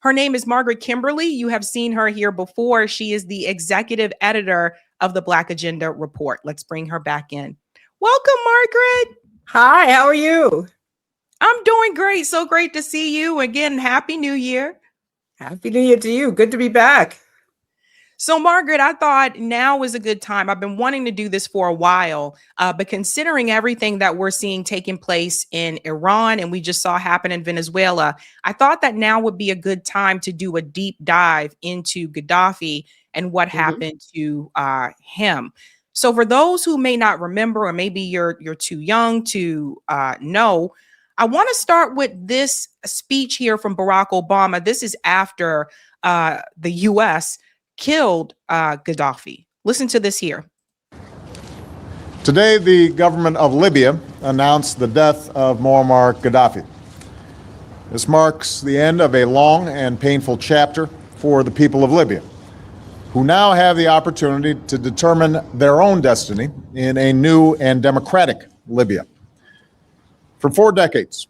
Her name is Margaret Kimberly. You have seen her here before. She is the executive editor of the Black Agenda Report. Let's bring her back in. Welcome, Margaret. Hi, how are you? I'm doing great. So great to see you again. Happy New Year. Happy New Year to you. Good to be back. So, Margaret, I thought now is a good time. I've been wanting to do this for a while, but considering everything that we're seeing taking place in Iran and we just saw happen in Venezuela, I thought that now would be a good time to do a deep dive into Gaddafi and what happened to him. So, for those who may not remember, or maybe you're too young to know, I want to start with this speech here from Barack Obama. This is after the US killed Gaddafi. Listen to this here. Today, the government of Libya announced the death of Muammar Gaddafi. This marks the end of a long and painful chapter for the people of Libya, who now have the opportunity to determine their own destiny in a new and democratic Libya. For 4 decades,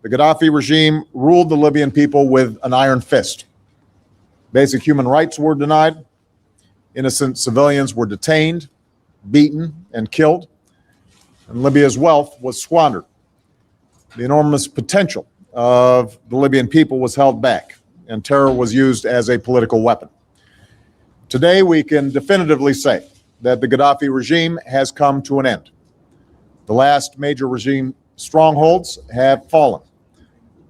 the Gaddafi regime ruled the Libyan people with an iron fist. Basic human rights were denied. Innocent civilians were detained, beaten, and killed. And Libya's wealth was squandered. The enormous potential of the Libyan people was held back, and terror was used as a political weapon. Today, we can definitively say that the Gaddafi regime has come to an end. The last major regime strongholds have fallen.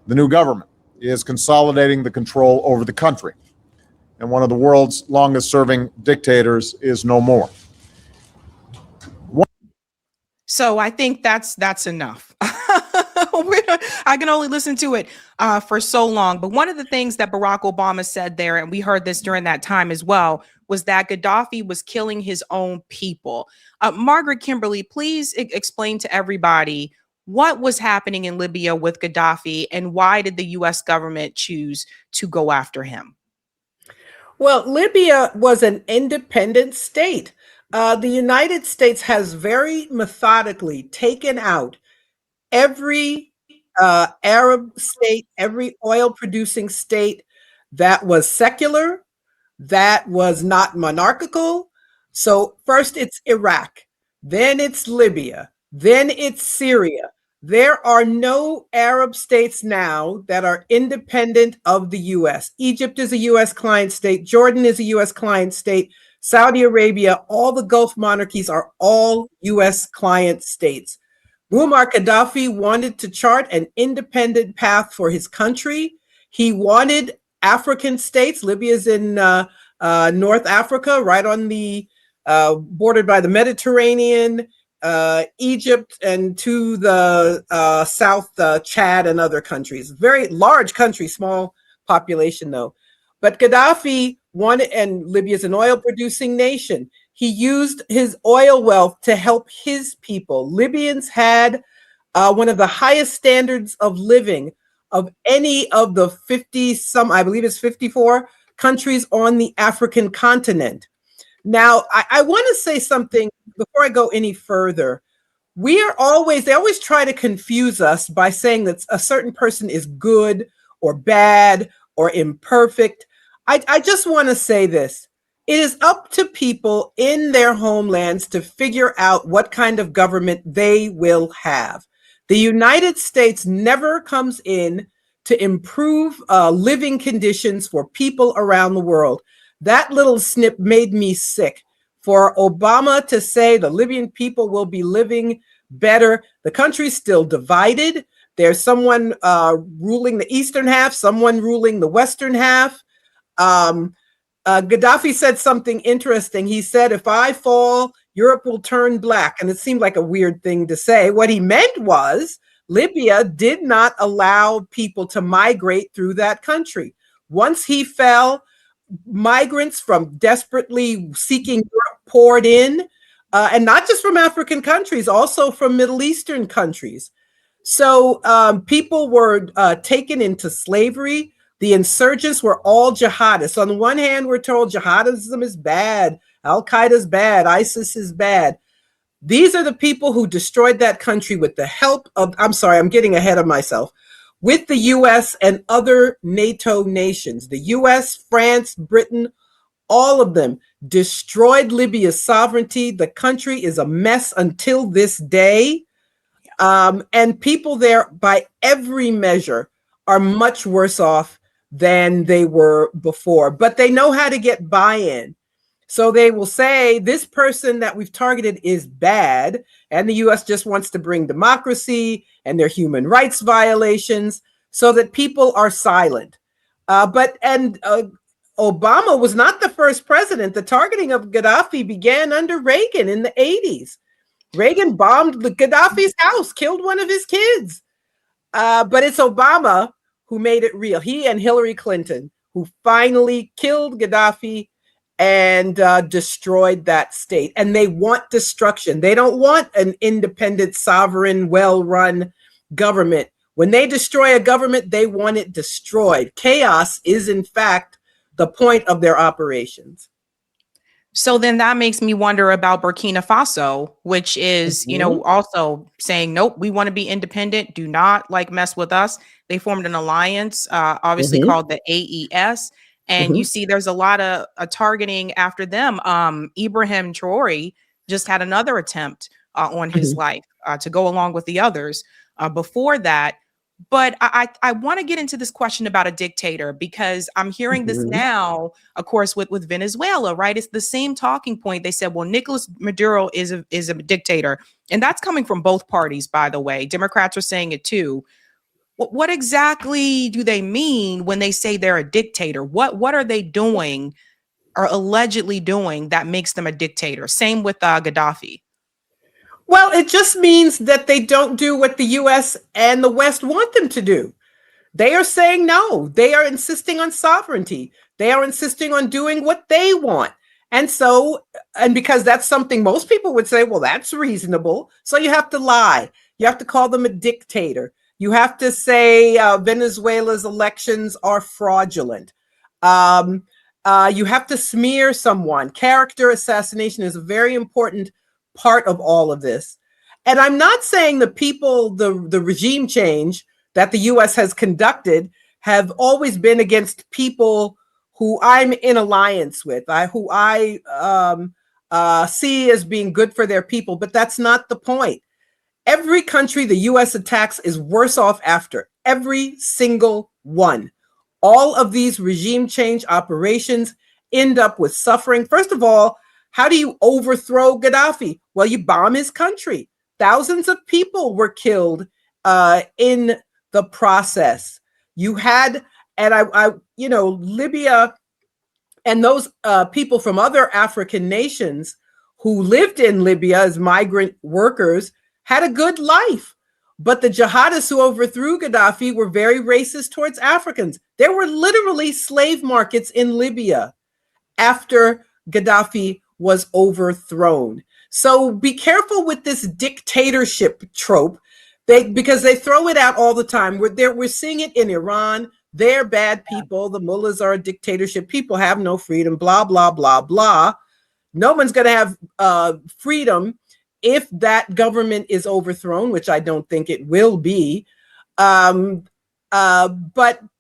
The new government is consolidating the control over the country, and one of the world's longest-serving dictators is no more. So I think that's enough. I can only listen to it for so long. But one of the things that Barack Obama said there, and we heard this during that time as well, was that Gaddafi was killing his own people. Margaret Kimberly, please explain to everybody what was happening in Libya with Gaddafi and why did the U.S. government choose to go after him? Well, Libya was an independent state. The United States has very methodically taken out every Arab state, every oil-producing state that was secular, that was not monarchical. So first it's Iraq, then it's Libya, then it's Syria. There are no Arab states now that are independent of the U.S. Egypt is a U.S. client state. Jordan is a U.S. client state. Saudi Arabia, all the Gulf monarchies are all U.S. client states. Muammar Gaddafi wanted to chart an independent path for his country. He wanted African states. Libya is in North Africa, right on the bordered by the Mediterranean, Egypt, and to the south, Chad and other countries. Very large country, small population though. But Gaddafi wanted, and Libya is an oil-producing nation. He used his oil wealth to help his people. Libyans had one of the highest standards of living of any of the 50-some, I believe it's 54 countries on the African continent. Now, I want to say something before I go any further. They always try to confuse us by saying that a certain person is good or bad or imperfect. I just want to say this. It is up to people in their homelands to figure out what kind of government they will have. The United States never comes in to improve living conditions for people around the world. That little snip made me sick. For Obama to say the Libyan people will be living better, the country's still divided. There's someone ruling the eastern half, someone ruling the western half. Gaddafi said something interesting. He said, if I fall, Europe will turn black. And it seemed like a weird thing to say. What he meant was Libya did not allow people to migrate through that country. Once he fell, migrants from desperately seeking Europe poured in, and not just from African countries, also from Middle Eastern countries. So people were taken into slavery. The insurgents were all jihadists. On the one hand, we're told jihadism is bad, Al-Qaeda is bad, ISIS is bad. These are the people who destroyed that country with the help of, I'm sorry, I'm getting ahead of myself, with the US and other NATO nations. The US, France, Britain, all of them destroyed Libya's sovereignty. The country is a mess until this day. And people there, by every measure, are much worse off than they were before. But they know how to get buy-in. So they will say, this person that we've targeted is bad, and the US just wants to bring democracy and their human rights violations so that people are silent. Obama was not the first president. The targeting of Gaddafi began under Reagan in the 80s. Reagan bombed Gaddafi's house, killed one of his kids. But it's Obama who made it real. He and Hillary Clinton, who finally killed Gaddafi and destroyed that state. And they want destruction. They don't want an independent, sovereign, well-run government. When they destroy a government, they want it destroyed. Chaos is, in fact, the point of their operations. So then that makes me wonder about Burkina Faso, which is, also saying, nope, we want to be independent. Do not mess with us. They formed an alliance, obviously called the AES. And you see there's a lot of targeting after them. Ibrahim Traore just had another attempt on his life to go along with the others before that. But I want to get into this question about a dictator, because I'm hearing this now, of course, with Venezuela, right? It's the same talking point. They said, well, Nicolas Maduro is a dictator. And that's coming from both parties, by the way. Democrats are saying it too. What exactly do they mean when they say they're a dictator? What are they doing or allegedly doing that makes them a dictator? Same with Gaddafi. Well, it just means that they don't do what the US and the West want them to do. They are saying no. They are insisting on sovereignty. They are insisting on doing what they want. And because that's something most people would say, well, that's reasonable. So you have to lie. You have to call them a dictator. You have to say Venezuela's elections are fraudulent. You have to smear someone. Character assassination is a very important part of all of this. And I'm not saying the people, the regime change that the US has conducted have always been against people who I'm in alliance with, who I see as being good for their people, but that's not the point. Every country the US attacks is worse off after, every single one. All of these regime change operations end up with suffering. First of all, how do you overthrow Gaddafi? Well, you bomb his country. Thousands of people were killed in the process. You had, Libya and those people from other African nations who lived in Libya as migrant workers had a good life. But the jihadists who overthrew Gaddafi were very racist towards Africans. There were literally slave markets in Libya after Gaddafi was overthrown. So be careful with this dictatorship trope, because they throw it out all the time. We're seeing it in Iran. They're bad people. The mullahs are a dictatorship. People have no freedom, blah, blah, blah, blah. No one's going to have freedom if that government is overthrown, which I don't think it will be. But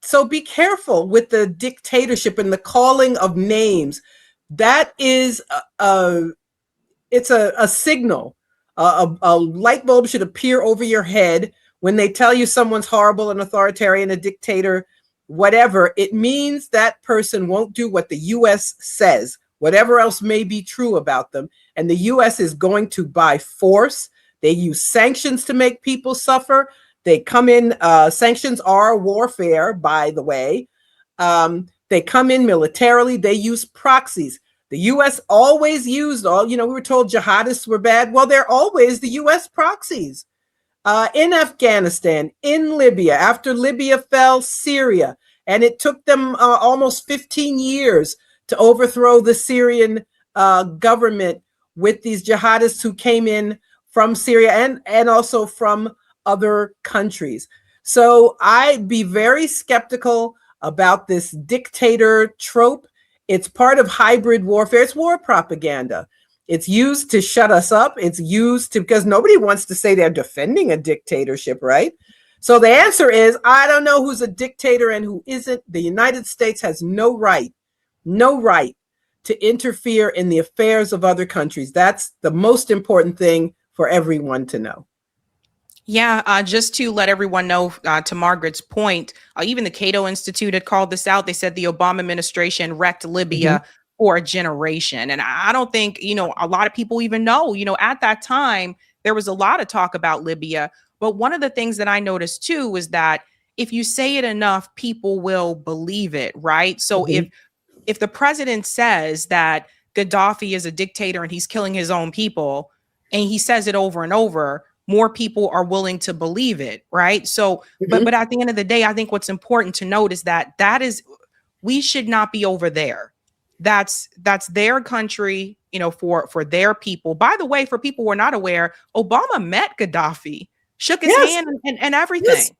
so be careful with the dictatorship and the calling of names. That is it's a signal. A light bulb should appear over your head when they tell you someone's horrible, an authoritarian, a dictator, whatever. It means that person won't do what the US says, whatever else may be true about them. And the US is going to, by force, they use sanctions to make people suffer. They come in, sanctions are warfare, by the way. They come in militarily, they use proxies. The US always used we were told jihadists were bad. Well, they're always the US proxies. In Afghanistan, in Libya, after Libya fell, Syria, and it took them almost 15 years to overthrow the Syrian government with these jihadists who came in from Syria and also from other countries. So I'd be very skeptical about this dictator trope. It's part of hybrid warfare. It's war propaganda. It's used to shut us up. It's used because nobody wants to say they're defending a dictatorship, right? So the answer is, I don't know who's a dictator and who isn't. The United States has no right to interfere in the affairs of other countries. That's the most important thing for everyone to know. Yeah, just to let everyone know, to Margaret's point, even the Cato Institute had called this out. They said the Obama administration wrecked Libya for a generation. And I don't think, a lot of people even know, at that time, there was a lot of talk about Libya. But one of the things that I noticed too was that if you say it enough, people will believe it, right? So if the president says that Gaddafi is a dictator and he's killing his own people, and he says it over and over, more people are willing to believe it, right? So, but at the end of the day, I think what's important to note is that we should not be over there. That's their country, for their people. By the way, for people who are not aware, Obama met Gaddafi, shook his hand and everything. Yes.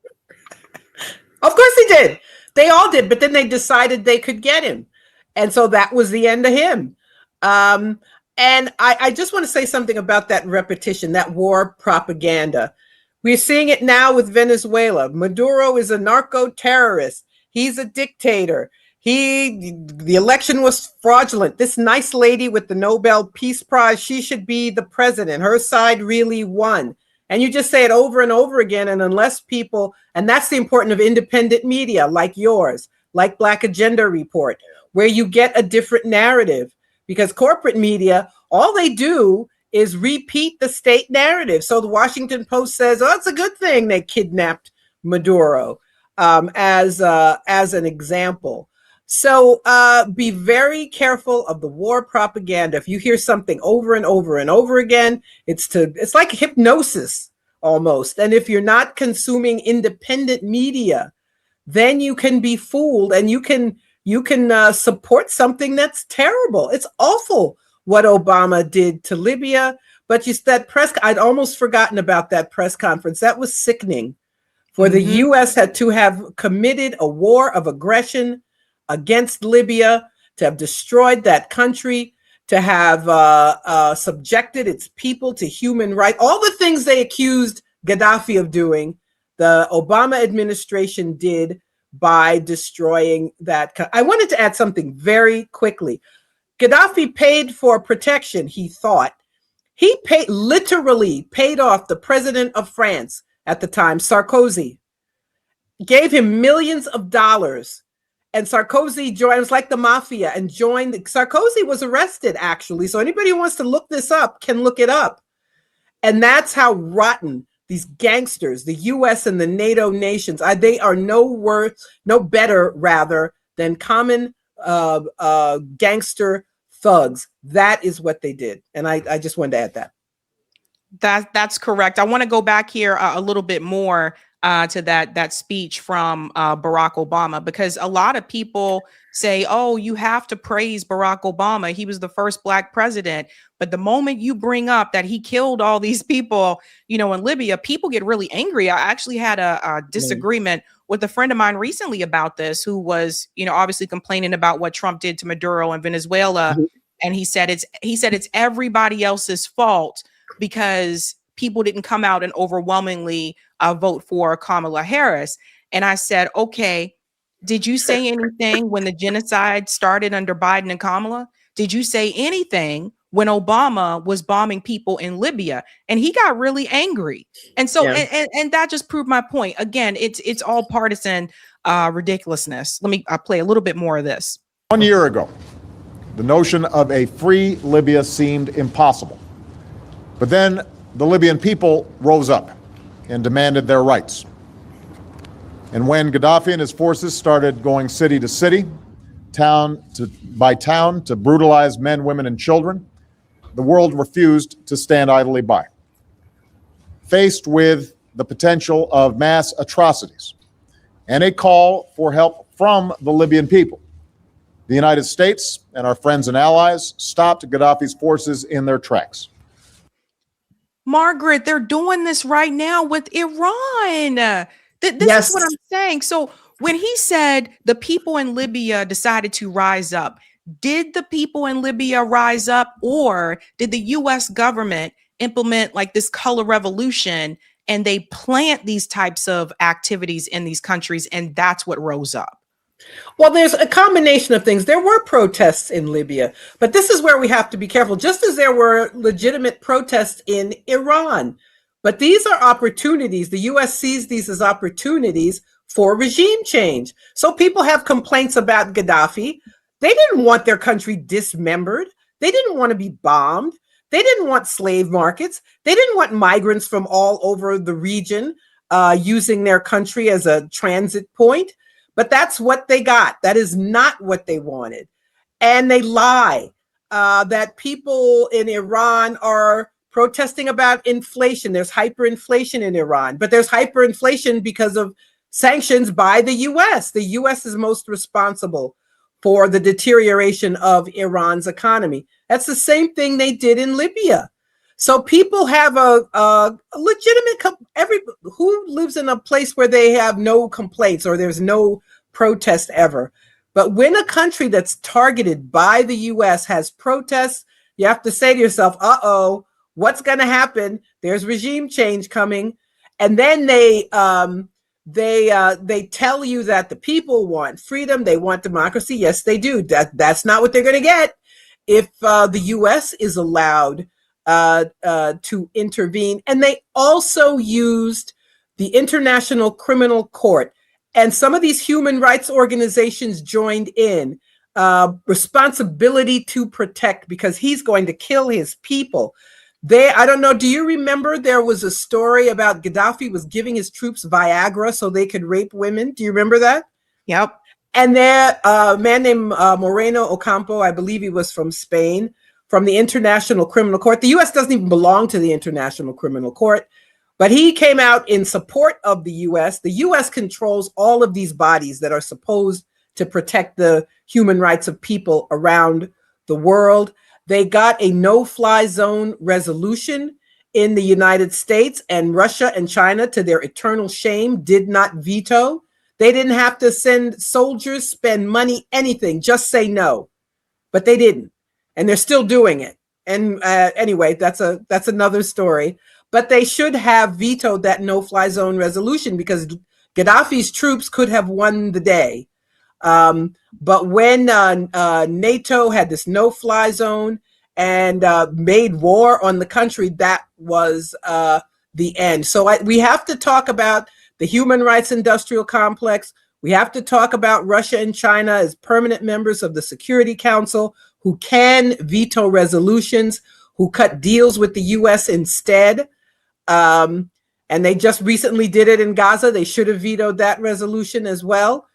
Of course he did. They all did, but then they decided they could get him. And so that was the end of him. And I just want to say something about that repetition, that war propaganda. We're seeing it now with Venezuela. Maduro is a narco-terrorist. He's a dictator. The election was fraudulent. This nice lady with the Nobel Peace Prize, she should be the president. Her side really won. And you just say it over and over again. And unless people, and that's the importance of independent media like yours, like Black Agenda Report, where you get a different narrative. Because corporate media, all they do is repeat the state narrative. So the Washington Post says, oh, it's a good thing they kidnapped Maduro, as an example. So be very careful of the war propaganda. If you hear something over and over and over again, it's like hypnosis almost. And if you're not consuming independent media, then you can be fooled and you can support something that's terrible. It's awful what Obama did to Libya. But I'd almost forgotten about that press conference. That was sickening. For the U.S. had to have committed a war of aggression against Libya, to have destroyed that country, to have subjected its people to human rights, all the things they accused Gaddafi of doing, the Obama administration did by destroying that. I wanted to add something very quickly. Gaddafi paid for protection, he thought. He literally paid off the president of France at the time, Sarkozy, gave him millions of dollars. And Sarkozy joined, it was like the mafia, and joined. Sarkozy was arrested, actually. So anybody who wants to look this up can look it up. And that's how rotten these gangsters, the U.S. and the NATO nations, they are no better, rather, than common gangster thugs. That is what they did. And I just wanted to add that. That's correct. I want to go back here a little bit more to that speech from Barack Obama, because a lot of people say, oh, you have to praise Barack Obama. He was the first Black president. But the moment you bring up that he killed all these people, in Libya, people get really angry. I actually had a disagreement with a friend of mine recently about this, who was, obviously complaining about what Trump did to Maduro and Venezuela. And he said it's everybody else's fault because people didn't come out and overwhelmingly vote for Kamala Harris. And I said, okay, did you say anything when the genocide started under Biden and Kamala? Did you say anything when Obama was bombing people in Libya? And he got really angry. And so, and that just proved my point. Again, it's all partisan ridiculousness. Let me play a little bit more of this. 1 year ago, the notion of a free Libya seemed impossible. But then the Libyan people rose up and demanded their rights. And when Gaddafi and his forces started going city to city, town by town, to brutalize men, women, and children, the world refused to stand idly by. Faced with the potential of mass atrocities and a call for help from the Libyan people, the United States and our friends and allies stopped Gaddafi's forces in their tracks. Margaret, they're doing this right now with Iran. This is what I'm saying. So when he said the people in Libya decided to rise up, did the people in Libya rise up, or did the U.S. government implement like this color revolution and they plant these types of activities in these countries, and that's what rose up. Well, there's a combination of things. There were protests in Libya, but this is where we have to be careful, just as there were legitimate protests in Iran. But these are opportunities. The US sees these as opportunities for regime change. So people have complaints about Gaddafi. They didn't want their country dismembered. They didn't want to be bombed. They didn't want slave markets. They didn't want migrants from all over the region using their country as a transit point. But that's what they got. That is not what they wanted. And they lie that people in Iran are protesting about inflation. There's hyperinflation in Iran, but there's hyperinflation because of sanctions by the US. The US is most responsible for the deterioration of Iran's economy. That's the same thing they did in Libya. So people have a legitimate, who lives in a place where they have no complaints or there's no protest ever. But when a country that's targeted by the US has protests, you have to say to yourself, uh-oh, what's going to happen? There's regime change coming. And then they tell you that the people want freedom, they want democracy. Yes, they do. That's not what they're going to get if the US is allowed to intervene. And they also used the International Criminal Court, and some of these human rights organizations joined in. Responsibility to protect, because he's going to kill his people. I don't know, do you remember there was a story about Gaddafi was giving his troops Viagra so they could rape women? Do you remember that? Yep. And there, a man named Moreno Ocampo, I believe he was from Spain, from the International Criminal Court. The US doesn't even belong to the International Criminal Court, but he came out in support of the US. The US controls all of these bodies that are supposed to protect the human rights of people around the world. They got a no-fly zone resolution in the United States, and Russia and China, to their eternal shame, did not veto. They didn't have to send soldiers, spend money, anything, just say no. But they didn't, and they're still doing it. And anyway, that's another story. But they should have vetoed that no-fly zone resolution, because Gaddafi's troops could have won the day. But when NATO had this no-fly zone and made war on the country, that was the end. So we have to talk about the human rights industrial complex. We have to talk about Russia and China as permanent members of the Security Council who can veto resolutions, who cut deals with the US instead. And they just recently did it in Gaza. They should have vetoed that resolution as well.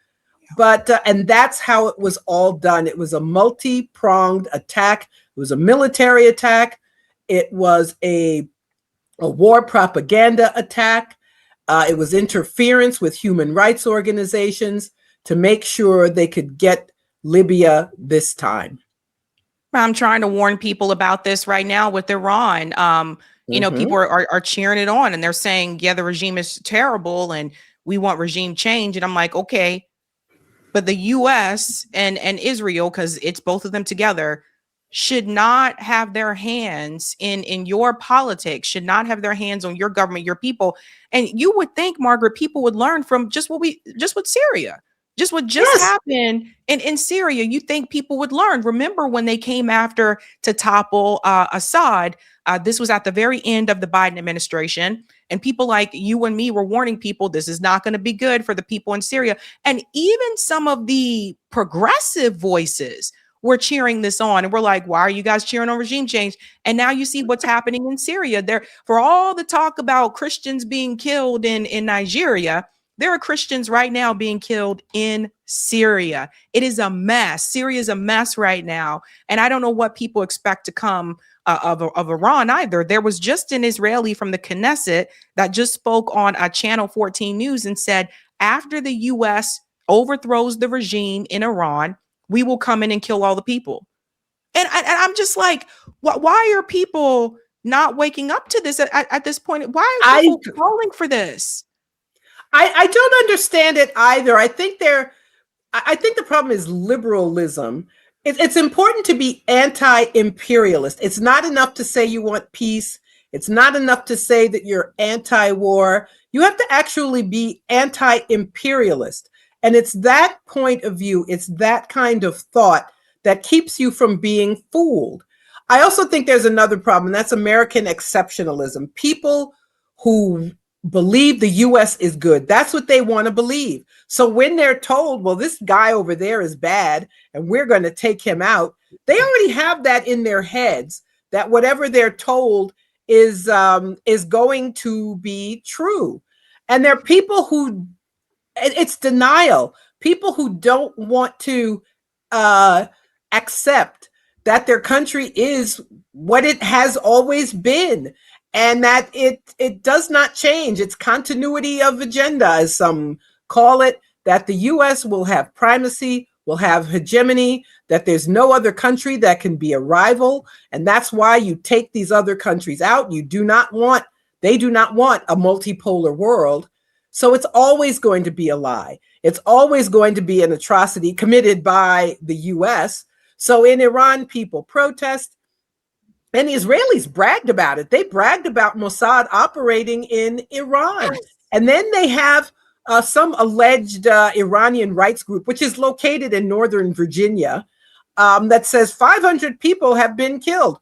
But and that's how it was all done. It was a multi-pronged attack. It was a military attack. It was a war propaganda attack. It was interference with human rights organizations to make sure they could get Libya this time. I'm trying to warn people about this right now with Iran. You know, people are cheering it on, and they're saying, yeah, the regime is terrible and we want regime change. And I'm like, okay, but the US and Israel, because it's both of them together, should not have their hands in your politics, should not have their hands on your government, your people. And you would think, Margaret, people would learn from just with Syria. Just what just happened in Syria, you think people would learn. Remember when they came after to topple Assad, this was at the very end of the Biden administration. And people like you and me were warning people, this is not going to be good for the people in Syria. And even some of the progressive voices were cheering this on. And we're like, why are you guys cheering on regime change? And now you see what's happening in Syria. There, for all the talk about Christians being killed in Nigeria, there are Christians right now being killed in Syria. It is a mess. Syria is a mess right now. And I don't know what people expect to come of Iran either. There was just an Israeli from the Knesset that just spoke on Channel 14 News and said, after the U.S. overthrows the regime in Iran, we will come in and kill all the people. And I'm just like, why are people not waking up to this at this point? Why are people calling for this? I don't understand it either. I think the problem is liberalism. It's important to be anti-imperialist. It's not enough to say you want peace. It's not enough to say that you're anti-war. You have to actually be anti-imperialist. And it's that point of view, it's that kind of thought that keeps you from being fooled. I also think there's another problem, and that's American exceptionalism. People who believe the US is good, that's what they want to believe. So when they're told, well, this guy over there is bad and we're going to take him out, they already have that in their heads, that whatever they're told is going to be true. And there are people who, it's denial, people who don't want to accept that their country is what it has always been, and that it does not change. It's continuity of agenda, as some call it, that the US will have primacy, will have hegemony, that there's no other country that can be a rival. And that's why you take these other countries out. They do not want a multipolar world. So it's always going to be a lie. It's always going to be an atrocity committed by the US. So in Iran, people protest, and the Israelis bragged about it. They bragged about Mossad operating in Iran. And then they have some alleged Iranian rights group, which is located in Northern Virginia, that says 500 people have been killed.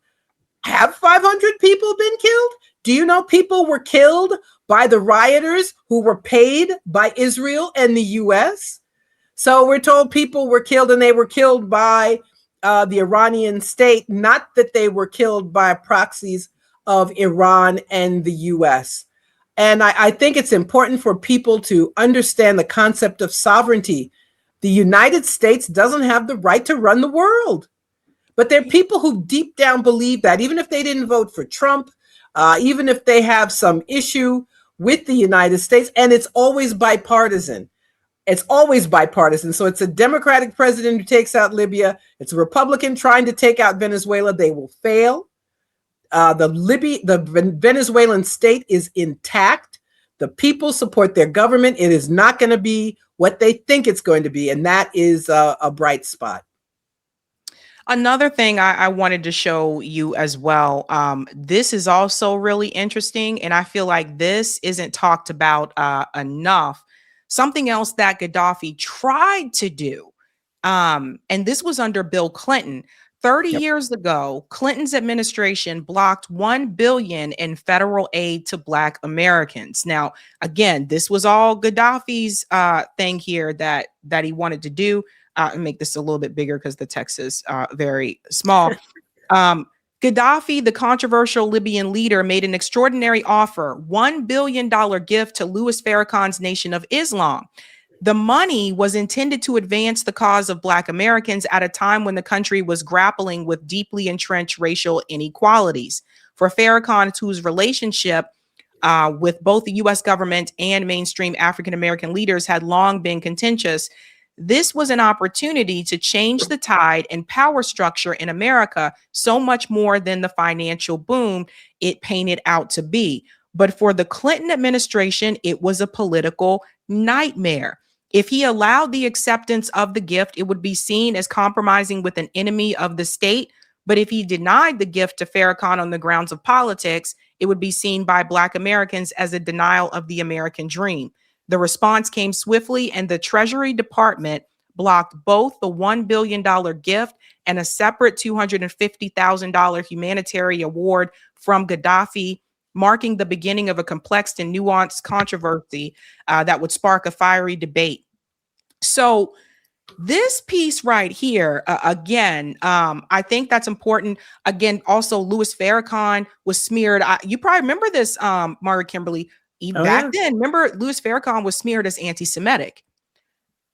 Have 500 people been killed? Do you know people were killed by the rioters who were paid by Israel and the US? So we're told people were killed, and they were killed by the Iranian state, not that they were killed by proxies of Iran and the US. And I think it's important for people to understand the concept of sovereignty. The United States doesn't have the right to run the world. But there are people who deep down believe that, even if they didn't vote for Trump, even if they have some issue with the United States, and it's always bipartisan. It's always bipartisan. So it's a Democratic president who takes out Libya. It's a Republican trying to take out Venezuela. They will fail. The Venezuelan state is intact. The people support their government. It is not going to be what they think it's going to be. And that is a bright spot. Another thing I wanted to show you as well. This is also really interesting, and I feel like this isn't talked about enough. Something else that Gaddafi tried to do, and this was under Bill Clinton. 30 years ago, Clinton's administration blocked $1 billion in federal aid to Black Americans. Now, again, this was all Gaddafi's thing here that he wanted to do. And make this a little bit bigger because the text is very small. Gaddafi, the controversial Libyan leader, made an extraordinary offer, $1 billion gift to Louis Farrakhan's Nation of Islam. The money was intended to advance the cause of Black Americans at a time when the country was grappling with deeply entrenched racial inequalities. For Farrakhan, whose relationship with both the U.S. government and mainstream African-American leaders had long been contentious, this was an opportunity to change the tide and power structure in America so much more than the financial boom it painted out to be. But for the Clinton administration, it was a political nightmare. If he allowed the acceptance of the gift, it would be seen as compromising with an enemy of the state. But if he denied the gift to Farrakhan on the grounds of politics, it would be seen by Black Americans as a denial of the American dream. The response came swiftly, and the Treasury Department blocked both the $1 billion gift and a separate $250,000 humanitarian award from Gaddafi, marking the beginning of a complex and nuanced controversy that would spark a fiery debate. So this piece right here, again, I think that's important. Again, also, Louis Farrakhan was smeared. You probably remember this, Margaret Kimberly. Back then, remember, Louis Farrakhan was smeared as anti-Semitic.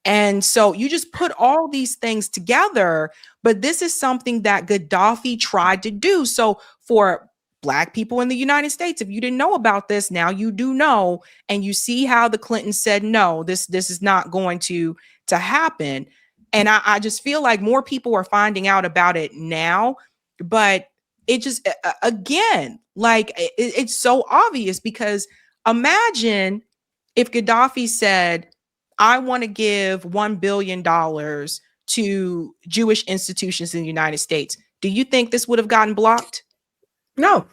And so you just put all these things together, but this is something that Gaddafi tried to do. So for Black people in the United States, if you didn't know about this, now you do know, and you see how the Clintons said, no, this is not going to happen. And I just feel like more people are finding out about it now, but it just, again, like it's so obvious, because imagine if Gaddafi said, I want to give $1 billion to Jewish institutions in the United States. Do you think this would have gotten blocked? No.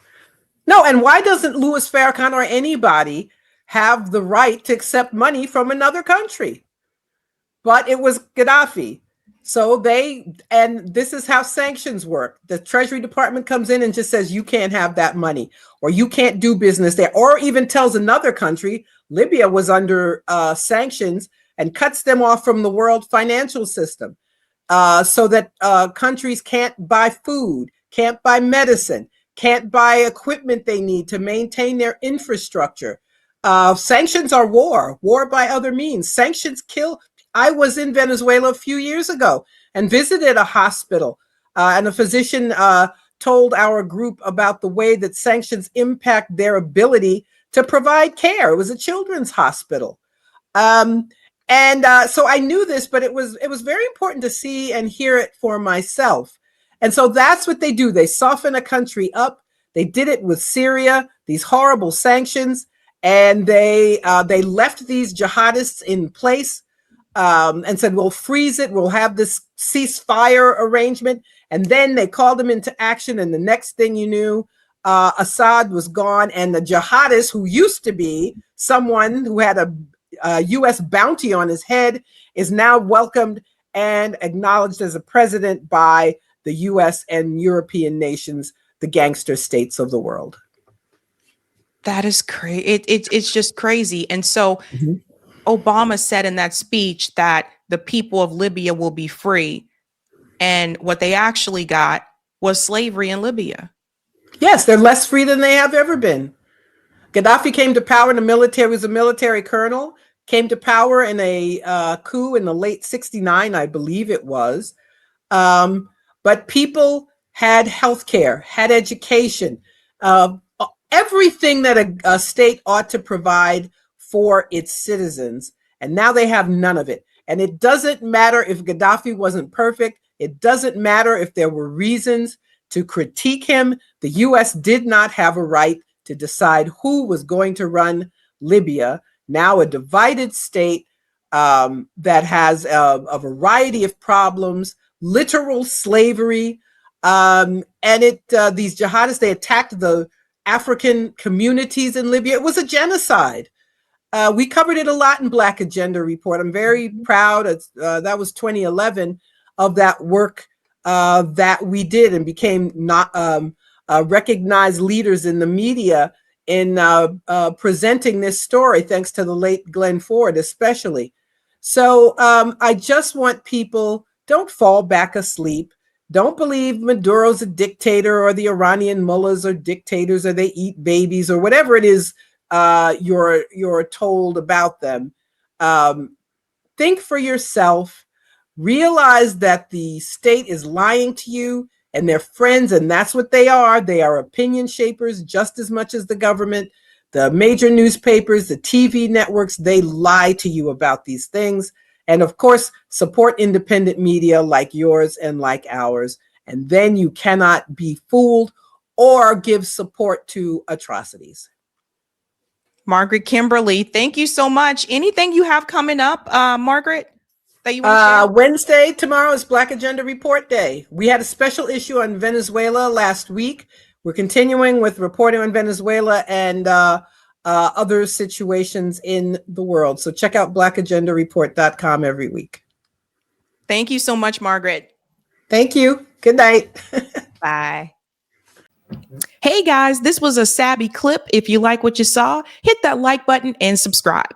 No, and why doesn't Louis Farrakhan or anybody have the right to accept money from another country? But it was Gaddafi. So and this is how sanctions work. The Treasury Department comes in and just says, you can't have that money, or you can't do business there, or even tells another country, Libya was under sanctions, and cuts them off from the world financial system, so that countries can't buy food, can't buy medicine, can't buy equipment they need to maintain their infrastructure. Sanctions are war by other means. Sanctions kill. I was in Venezuela a few years ago and visited a hospital, and a physician told our group about the way that sanctions impact their ability to provide care. It was a children's hospital. So I knew this, but it was very important to see and hear it for myself. And so that's what they do. They soften a country up. They did it with Syria, these horrible sanctions, and they left these jihadists in place, and said, we'll freeze it. We'll have this ceasefire arrangement. And then they called them into action. And the next thing you knew, Assad was gone. And the jihadist, who used to be someone who had a U.S. bounty on his head, is now welcomed and acknowledged as a president by the U.S. and European nations, the gangster states of the world. That is crazy. It's just crazy. And so Obama said in that speech that the people of Libya will be free. And what they actually got was slavery in Libya. Yes, they're less free than they have ever been. Gaddafi came to power in the military, was a military colonel, came to power in a coup in the late 69, I believe it was. But people had health care, had education, everything that a state ought to provide for its citizens. And now they have none of it. And it doesn't matter if Gaddafi wasn't perfect. It doesn't matter if there were reasons to critique him. The U.S. did not have a right to decide who was going to run Libya, now a divided state that has a variety of problems, literal slavery. These jihadists, they attacked the African communities in Libya. It was a genocide. We covered it a lot in Black Agenda Report. I'm very proud. That was 2011 of that work that we did, and became not recognized leaders in the media in presenting this story, thanks to the late Glenn Ford especially. So I just want people, don't fall back asleep. Don't believe Maduro's a dictator, or the Iranian mullahs are dictators, or they eat babies, or whatever it is you're told about them. Think for yourself. Realize that the state is lying to you, and they're friends, and that's what they are. They are opinion shapers just as much as the government. The major newspapers, the TV networks, they lie to you about these things. And of course, support independent media like yours and like ours. And then you cannot be fooled or give support to atrocities. Margaret Kimberly, thank you so much. Anything you have coming up, Margaret, that you want to share? Wednesday, tomorrow is Black Agenda Report Day. We had a special issue on Venezuela last week. We're continuing with reporting on Venezuela and other situations in the world. So check out blackagendareport.com every week. Thank you so much, Margaret. Thank you. Good night. Bye. Hey guys, this was a Sabby clip. If you like what you saw, hit that like button and subscribe.